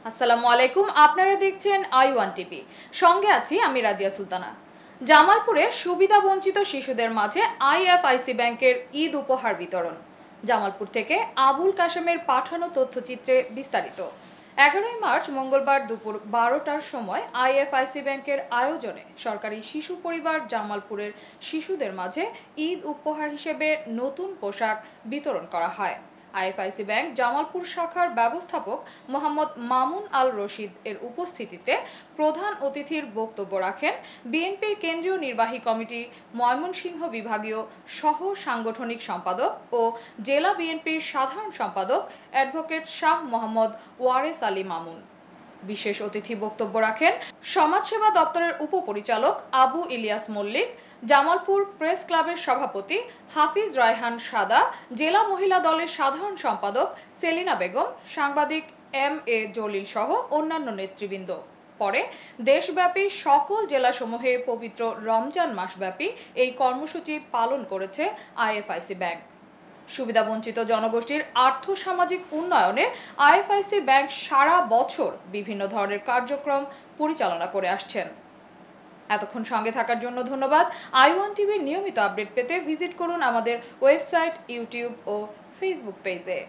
আসসালামু আলাইকুম। আপনারা দেখছেন আই1 টিভি। সঙ্গে আছি আমি রাজিয়া সুলতানা। জামালপুরে সুবিধা বঞ্চিত শিশুদের মাঝে আইএফআইসি ব্যাংকের ঈদ উপহার বিতরণ। জামালপুর থেকে আবুল কাশেমের পাঠানো তথ্যচিত্রে বিস্তারিত। 11 মার্চ মঙ্গলবার দুপুর 12টার সময় আইএফআইসি ব্যাংকের আয়োজনে সরকারি শিশু পরিবার জামালপুরের শিশুদের মাঝে ঈদ উপহার হিসেবে নতুন পোশাক বিতরণ করা হয়। আইএফআইসি ব্যাংক জামালপুর শাখার ব্যবস্থাপক মোহাম্মদ মামুন আল রশিদ এর উপস্থিতিতে প্রধান অতিথির বক্তব্য রাখেন বিএনপির কেন্দ্রীয় নির্বাহী কমিটি ময়মনসিংহ বিভাগীয় সহ সাংগঠনিক সম্পাদক ও জেলা বিএনপির সাধারণ সম্পাদক অ্যাডভোকেট শাহ মোহাম্মদ ওয়ারেস আলী মামুন। বিশেষ অতিথি বক্তব্য রাখেন সমাজসেবা দপ্তরের উপপরিচালক আবু ইলিয়াস মল্লিক, জামালপুর প্রেস ক্লাবের সভাপতি হাফিজ রায়হান সাদা, জেলা মহিলা দলের সাধারণ সম্পাদক সেলিনা বেগম, সাংবাদিক এম.এ. জলিল সহ অন্যান্য নেতৃবৃন্দ। পরে দেশব্যাপী সকল জেলাসমূহে পবিত্র রমজান মাসব্যাপী এই কর্মসূচি পালন করেছে আইএফআইসি ব্যাংক। সুবিধাবঞ্চিত জনগোষ্ঠীর আর্থ-সামাজিক উন্নয়নে আইএফআইসি ব্যাংক সারা বছর বিভিন্ন ধরনের কার্যক্রম পরিচালনা করে আসছেন। এতক্ষণ সঙ্গে থাকার জন্য ধন্যবাদ। আই1 টিভির নিয়মিত আপডেট পেতে ভিজিট করুন আমাদের ওয়েবসাইট, ইউটিউব ও ফেসবুক পেজে।